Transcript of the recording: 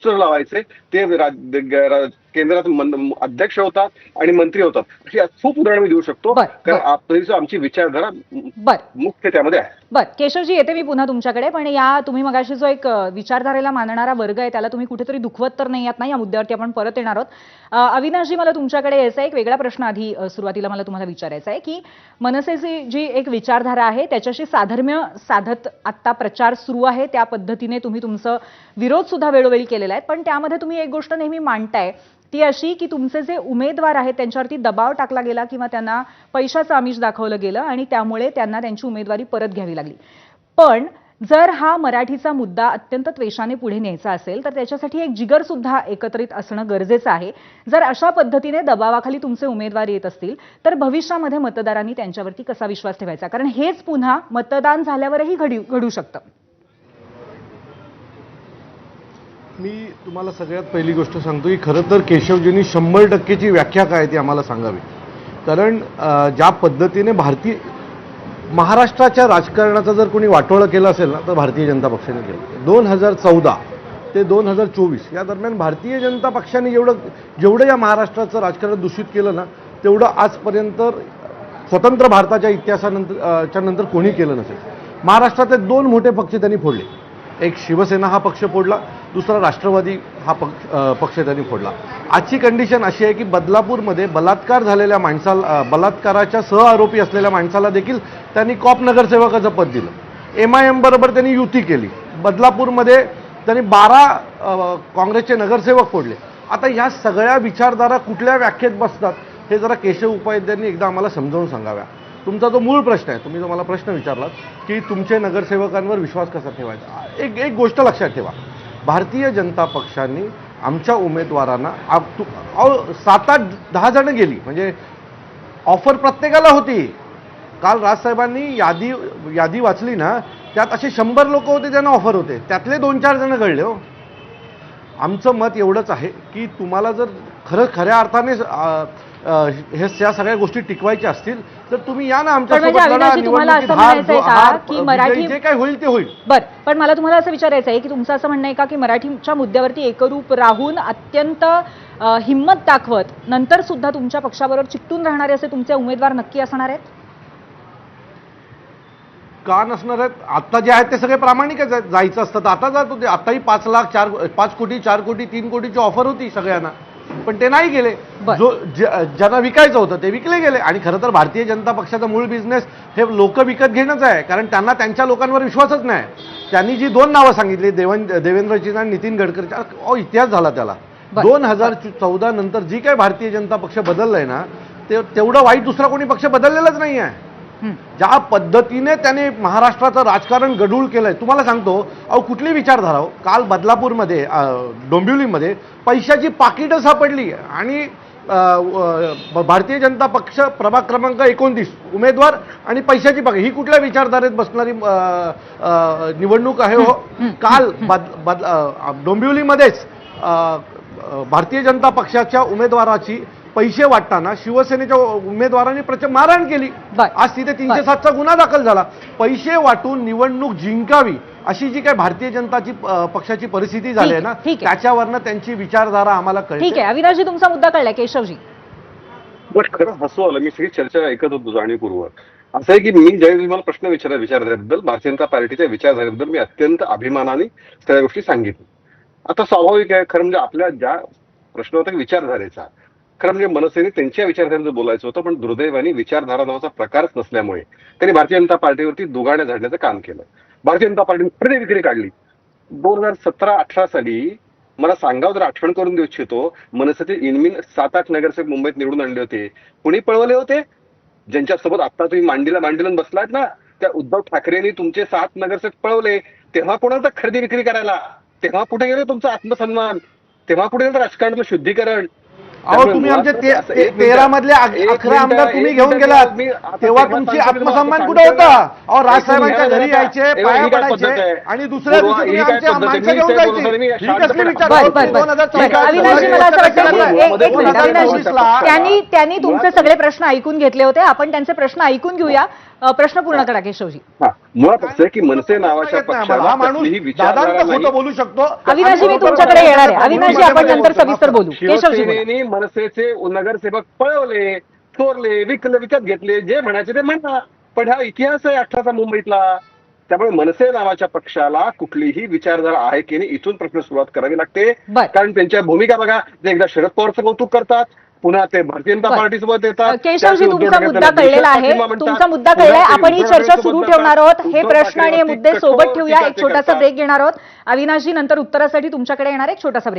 लावायचे ते केंद्रात अध्यक्ष होतात आणि मंत्री होतात, अशी खूप उदाहरणं मी देऊ शकतो. कारण आमची विचारधारा मुख्य त्यामध्ये आहे. बर केशवजी, येते मी पुन्हा तुमच्याकडे, पण या तुम्ही मगाशी जो एक विचारधारेला मानणारा वर्ग आहे त्याला तुम्ही कुठेतरी दुखवत तर नाही आहात ना, या मुद्द्यावरती आपण परत येणार आहोत. अविनाशजी, मला तुमच्याकडे यायचं आहे. एक वेगळा प्रश्न आधी सुरुवातीला मला तुम्हाला विचारायचा आहे की मनसेची जी एक विचारधारा आहे त्याच्याशी साधर्म्य साधत आता प्रचार सुरू आहे, त्या पद्धतीने तुम्ही तुमचं विरोध सुद्धा वेळोवेळी केलेला आहे, पण त्यामध्ये तुम्ही एक गोष्ट नेहमी मांडताय ती अशी की तुमचे जे उमेदवार आहेत त्यांच्यावरती दबाव टाकला गेला किंवा त्यांना पैशाचं आमिष दाखवलं गेलं आणि त्यामुळे त्यांना त्यांची उमेदवारी परत घ्यावी लागली. पण जर हा मराठीचा मुद्दा अत्यंत त्वेषाने पुढे न्यायचा असेल तर त्याच्यासाठी एक जिगर सुद्धा एकत्रित असणं गरजेचं आहे. जर अशा पद्धतीने दबावाखाली तुमचे उमेदवार येत असतील तर भविष्यामध्ये मतदारांनी त्यांच्यावरती कसा विश्वास ठेवायचा, कारण हेच पुन्हा मतदान झाल्यावरही घडू शकतं. मी तुम्हाला सगळ्यात पहिली गोष्ट सांगतो की खरं तर केशवजींनी 100%ची व्याख्या काय ती आम्हाला सांगावी. कारण ज्या पद्धतीने महाराष्ट्राच्या राजकारणाचा जर कोणी वाटोळं केलं असेल ना तर भारतीय जनता पक्षाने केलं. 2014 ते 2024 या दरम्यान भारतीय जनता पक्षाने जेवढं या महाराष्ट्राचं राजकारण दूषित केलं ना तेवढं आजपर्यंत स्वतंत्र भारताच्या इतिहासानंतर नंतर कोणी केलं नसेल. महाराष्ट्रातले 2 मोठे पक्ष त्यांनी फोडले. एक शिवसेना हा पक्ष फोडला, दुसरा राष्ट्रवादी हा पक्ष त्यांनी फोडला. आजची कंडिशन अशी आहे की बदलापूरमध्ये बलात्कार झालेल्या माणसाला, बलात्काराच्या सहआरोपी असलेल्या माणसाला देखील त्यांनी कॉप नगरसेवकाचं पद दिलं. MIM बरोबर त्यांनी युती केली. बदलापूरमध्ये त्यांनी 12 काँग्रेसचे नगरसेवक फोडले. आता ह्या सगळ्या विचारधारा कुठल्या व्याख्येत बसतात हे जरा केशव उपाध्यायांनी एकदा आम्हाला समजावून सांगाव्या. तुमचा जो मूळ प्रश्न आहे, तुम्ही जो मला प्रश्न विचारलात की तुमचे नगरसेवकांवर विश्वास कसा ठेवायचा, एक गोष्ट लक्षात ठेवा. भारतीय जनता पक्षाने आमच्या उमेदवारांना 7-8-10 जण गेली, म्हणजे ऑफर प्रत्येकाला होती. काल राजसाहेबांनी यादी वाचली ना, त्यात असे 100 लोक होते ज्यांना ऑफर होते, त्यातले 2-4 जण घडले. हो, आमचं मत एवढंच आहे की तुम्हाला जर खऱ्या अर्थाने ह्या सगळ्या गोष्टी टिकवायच्या असतील तर तुम्ही या ना आमच्यासोबत. तुम्हाला असं म्हणायचंय का की मराठी जे काय होईल ते होईल. बरं, पण मला तुम्हाला असं विचारायचं आहे की तुमचं असं म्हणणं आहे का की मराठीच्या मुद्द्यावरती एकरूप राहून अत्यंत हिम्मत दाखवत नंतर सुद्धा तुमच्या पक्षाबरोबर चिकटून राहणारे असे तुमचे उमेदवार नक्की असणार आहेत? का नसणार आहेत? आता जे आहेत ते सगळे प्रामाणिक जायचं असतं तर आता जात होते. आताही 5 लाख 5 कोटी 4 कोटी 3 कोटीची ऑफर होती सगळ्यांना, पण ते नाही गेले. ज्यांना विकायचं होतं ते विकले गेले. आणि खरं तर भारतीय जनता पक्षाचा मूळ बिझनेस हे लोक विकत घेणंच आहे, कारण त्यांना त्यांच्या लोकांवर विश्वासच नाही. त्यांनी जी 2 नावं सांगितली, देवेंद्रजी आणि नितीन गडकरीचा, इतिहास झाला त्याला. 2014 नंतर जी काही भारतीय जनता पक्ष बदललाय ना तेवढं वाईट दुसरा कोणी पक्ष बदललेलाच नाही आहे. ज्या पद्धतीने त्याने महाराष्ट्राचं राजकारण गढूळ केलंय तुम्हाला सांगतो. कुठली विचारधारा हो. काल बदलापूरमध्ये डोंबिवलीमध्ये पैशाची पाकिटं सापडली आणि भारतीय जनता पक्ष प्रभाग क्रमांक 29 उमेदवार आणि पैशाची पाकिट, ही कुठल्या विचारधारेत बसणारी निवडणूक आहे हो. काल डोंबिवलीमध्येच भारतीय जनता पक्षाच्या उमेदवाराची पैसे वाटताना शिवसेनेच्या उमेदवारांनी प्रचंड मारहाण केली. आज तिथे 307चा गुन्हा दाखल झाला. पैसे वाटून निवडणूक जिंकावी अशी जी काही भारतीय जनता पक्षाची परिस्थिती झाली आहे ना त्याच्यावरनं त्यांची विचारधारा आम्हाला कळते. ठीक आहे, अविनाशजी तुमचा मुद्दा कळला. केशवजी, खरं हसू आलं. मी सगळी चर्चा ऐकत होतो जाणीवपूर्वक. असं आहे की मी ज्यावेळी मला प्रश्न विचारधारेबद्दल, भारतीय जनता पार्टीच्या विचारधारेबद्दल मी अत्यंत अभिमानाने सगळ्या गोष्टी सांगितल्या. आता स्वाभाविक आहे, खरं म्हणजे आपल्या ज्या प्रश्न होता विचारधारेचा, खरं म्हणजे मनसेने त्यांच्या विचारधारेचं बोलायचं होतं, पण दुर्दैवाने विचारधारा नावाचा प्रकारच नसल्यामुळे त्यांनी भारतीय जनता पार्टीवरती दुगाड्या झाडण्याचं काम केलं. भारतीय जनता पार्टीने खरेदी विक्री काढली. 2017-18 साली मला सांगावं जर आठवण करून देऊ इच्छितो, मनसेचे इनमिन 7-8 नगरसेवक मुंबईत निवडून आणले होते. कुणी पळवले होते? ज्यांच्यासोबत आता तुम्ही मांडीला बसलात ना, त्या उद्धव ठाकरेंनी तुमचे 7 नगरसेवक पळवले. तेव्हा कोणाला खरेदी विक्री करायला? तेव्हा कुठे गेले तुमचा आत्मसन्मान? तेव्हा कुठे गेलं राजकारणातलं शुद्धीकरण? तुम्ही आमच्या 13 मधले 11 आमदार तुम्ही घेऊन गेलात, तेव्हा तुमची आत्मसन्मान कुठे होता? राजसाहेबांच्या घरी यायचे, पाया पडायचे आणि दुसऱ्या दिवशी तुम्ही आमच्या माणसं घेऊन जायचे. ही कसली विचार? त्यांनी तुमचे सगळे प्रश्न ऐकून घेतले होते. आपण त्यांचे प्रश्न ऐकून घेऊया. प्रश्न पूर्ण करा केशवजी. हा, मुळात असं आहे की मनसे नावाच्या येत नाही आम्हाला. पक्षाला हा माणूस कसलीही विचारधारा दादांत नाही. खोटं बोलू शकतो. अविनाशजी मी तुमच्याकडे येणार आहे. अविनाशजी आपण नंतर सविस्तर बोलू. केशवजी बोला. शिवसेनेने मनसेचे नगरसेवक पळवले, चोरले, विकत घेतले, जे म्हणायचे ते म्हणा. पण हा इतिहास आहे 18चा मुंबईतला. त्यामुळे मनसे नावाच्या पक्षाला कुठलीही विचारधारा आहे की नाही इथून प्रश्न सुरुवात करावी लागते. बरं. कारण त्यांच्या भूमिका बघा, ते एकदा शरद पवारचं कौतुक करतात, पुन्हा ते भारतीय जनता बरं. पार्टीसोबत येतात. केशवजी त्यातून तुमचा उद्धव मुद्दा ठाकरेंना कळलेला आहे. देशात म्हणतात. तुमचा मुद्दा पुन्हा कळलाय. ते आपण ही उद्धव चर्चा ठाकरे सुरू सोबत ठेवणार आहोत. हे उद्धव प्रश्न आणि हे ठाकरेवरती मुद्दे कठोर सोबत ठेवूया. एक टीका छोटासा करतात. ब्रेक घेणार आहोत. अविनाशजी नंतर उत्तरासाठी तुमच्याकडे येणार एक छोटासा ब्रेक.